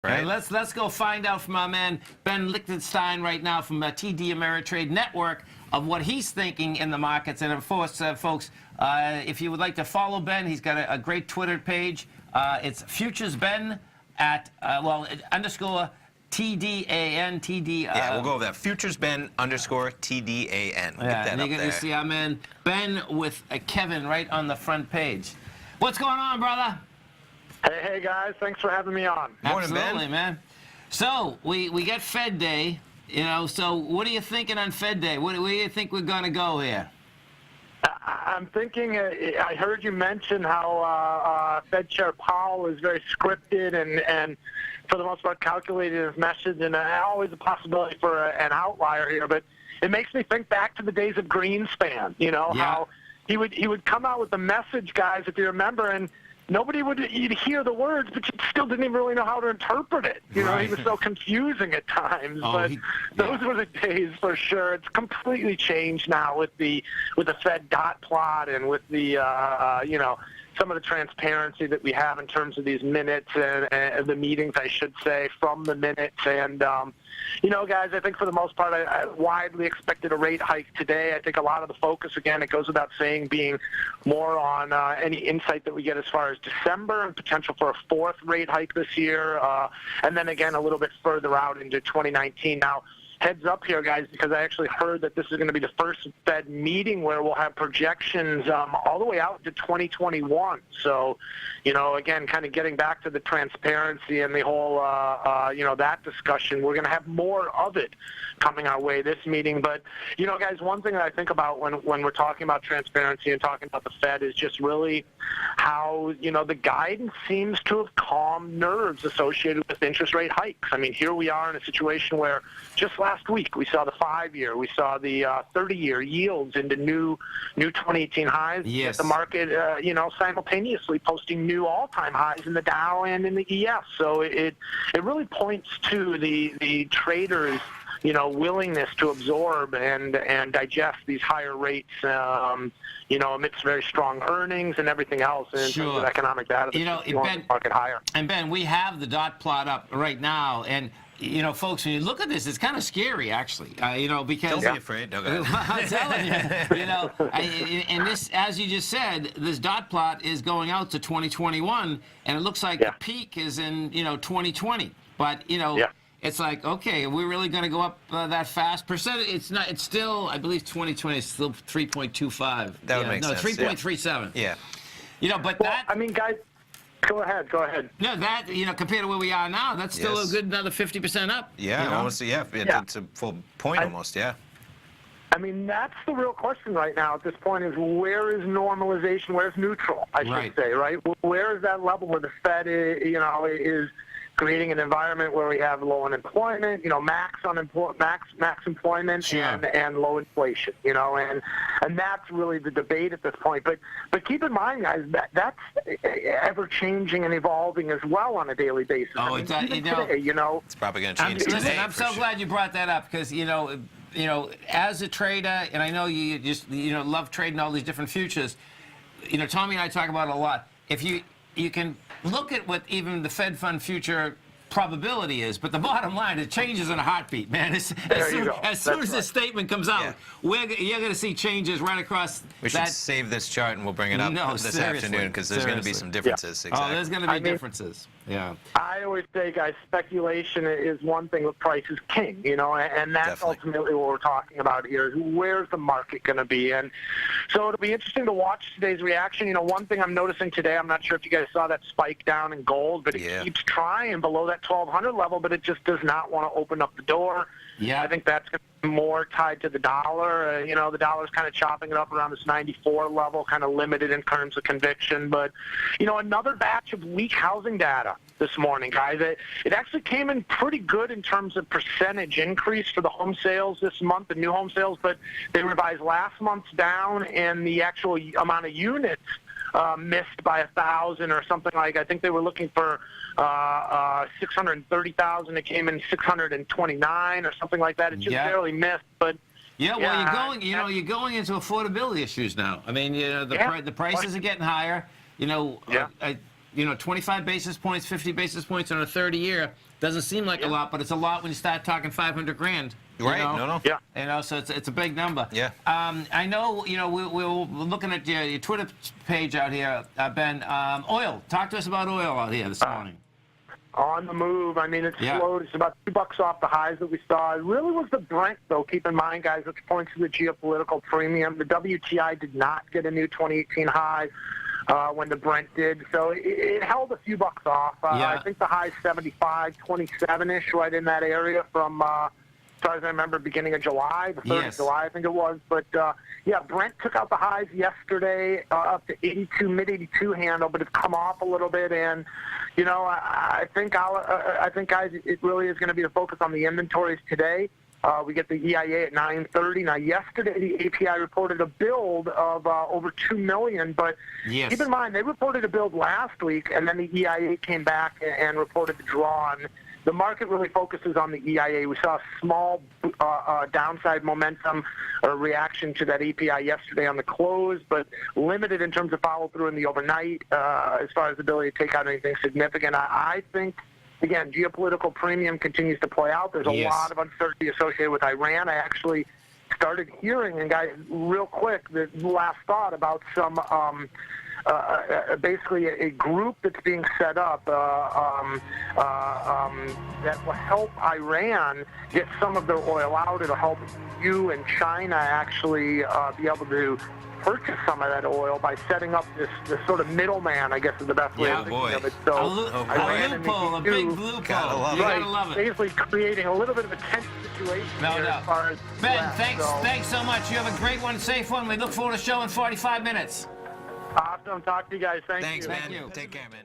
Right. And let's go find out from our man Ben Lichtenstein right now from TD Ameritrade Network of what he's thinking in the markets. And of course, folks, if you would like to follow Ben, he's got a great Twitter page. It's FuturesBen at underscore TDAN. TD. Yeah, we'll go over that. FuturesBen underscore TDAN. We'll get that and up you're there. gonna see our man Ben with Kevin right on the front page. What's going on, brother? Hey guys, thanks for having me on. Morning, Absolutely, Ben. man. So we get Fed Day, you know. So what are you thinking on Fed Day? Where do you think we're gonna go here? I'm thinking. I heard you mention how Fed Chair Powell is very scripted and for the most part calculated his message, and always a possibility for an outlier here. But it makes me think back to the days of Greenspan. You know how he would come out with the message, guys, if you remember, and nobody would, you'd hear the words, but you still didn't even really know how to interpret it. You know, he was so confusing at times. But those were the days for sure. It's completely changed now with the Fed dot plot and with the you know, some of the transparency that we have in terms of these minutes and the meetings, I should say, from the minutes. And you know, guys, I think for the most part, I widely expected a rate hike today. I think a lot of the focus, again, it goes without saying, being more on any insight that we get as far as December and potential for a fourth rate hike this year, and then again a little bit further out into 2019. Now, heads up here, guys, because I actually heard that this is going to be the first Fed meeting where we'll have projections all the way out to 2021. So, you know, again, kind of getting back to the transparency and the whole, you know, that discussion. We're going to have more of it coming our way this meeting. But, you know, guys, one thing that I think about when we're talking about transparency and talking about the Fed is just really how, you know, the guidance seems to have calmed nerves associated with interest rate hikes. I mean, here we are in a situation where just last week we saw the 5-year, we saw the 30-year yields into new 2018 highs. Yes. The market, you know, simultaneously posting new all-time highs in the Dow and in the ES. So it really points to the traders, you know, willingness to absorb and digest these higher rates, you know, amidst very strong earnings and everything else in terms of economic data. You know, Ben, market higher. And Ben, we have the dot plot up right now, and you know, folks, when you look at this, it's kind of scary, actually. You know, because Don't be afraid. No, go ahead. I'm telling you, you know, and this, as you just said, this dot plot is going out to 2021, and it looks like the peak is in, you know, 2020. But you know, it's like, okay, are we really going to go up that fast? Percent? It's not. It's still, I believe, 2020 is still 3.25. That would make sense. 3.37. Yeah. You know, but Well, I mean, guys. Go ahead. No, that, you know, compared to where we are now, that's still a good another 50% up. Yeah, you know? almost. Yeah, it's a full point almost. Yeah. I mean, that's the real question right now at this point is where is normalization? Where's neutral, I should say, right? Where is that level where the Fed, you know, is creating an environment where we have low unemployment, you know, max employment and low inflation, you know, and that's really the debate at this point. But keep in mind, guys, that's ever changing and evolving as well on a daily basis. Oh, I mean, today, you know, it's probably going to change Listen, today. I'm so glad you brought that up because you know, as a trader, and I know you just love trading all these different futures. You know, Tommy and I talk about it a lot. If you can look at what even the Fed Fund future probability is, but the bottom line, it changes in a heartbeat, man. As soon as this statement comes out, you're going to see changes right across. We should save this chart and we'll bring it up this afternoon because there's going to be some differences. Exactly. Oh, there's going to be differences. Yeah. I always say, guys, speculation is one thing, but price is king, you know, and that's ultimately what we're talking about here is where's the market going to be. And so it'll be interesting to watch today's reaction. You know, one thing I'm noticing today, I'm not sure if you guys saw that spike down in gold, but it keeps trying below that 1,200 level, but it just does not want to open up the door. Yeah. I think that's going to be more tied to the dollar. You know, the dollar's kind of chopping it up around this 94 level, kind of limited in terms of conviction. But, you know, another batch of weak housing data this morning, guys. It actually came in pretty good in terms of percentage increase for the home sales this month, the new home sales, but they revised last month's down, and the actual amount of units missed by 1,000 or something like. I think they were looking for 630,000. It came in 629 or something like that. It just barely missed, but. Yeah, well, you're going into affordability issues now. I mean, you know, the prices are getting higher. You know, 25 basis points, 50 basis points on a 30-year. Doesn't seem like a lot, but it's a lot when you start talking 500 grand. Right? You know? No. Yeah. You know, so it's a big number. Yeah. I know, you know, we're looking at your Twitter page out here, Ben. Oil. Talk to us about oil out here this morning. On the move. I mean, it's slowed. It's about $2 off the highs that we saw. It really was the Brent, though. Keep in mind, guys, which points to the geopolitical premium. The WTI did not get a new 2018 high when the Brent did, so it held a few bucks off. I think the high 75, 27-ish, right in that area from, as far as I remember, beginning of July, the 3rd of July, I think it was. But, yeah, Brent took out the highs yesterday up to 82, mid-82 handle, but it's come off a little bit. And, you know, I think, guys, it really is going to be the focus on the inventories today. We get the EIA at 9:30. Now, yesterday, the API reported a build of over 2 million, but keep in mind, they reported a build last week, and then the EIA came back and reported the draw. And the market really focuses on the EIA. We saw a small downside momentum or reaction to that API yesterday on the close, but limited in terms of follow-through in the overnight as far as the ability to take out anything significant. I think, again, geopolitical premium continues to play out. There's a lot of uncertainty associated with Iran. I actually started hearing, and guys, real quick, the last thought about some basically a group that's being set up that will help Iran get some of their oil out. It'll help you and China actually be able to purchase some of that oil by setting up this sort of middleman, I guess is the best way of thinking of it. So a loophole, a big loophole. You gotta love it. Basically creating a little bit of a tense situation here as far as Ben, thanks so much. You have a great one, safe one. We look forward to the show in 45 minutes. Awesome. Talk to you guys. Thank you. Thanks, man. Take care, man.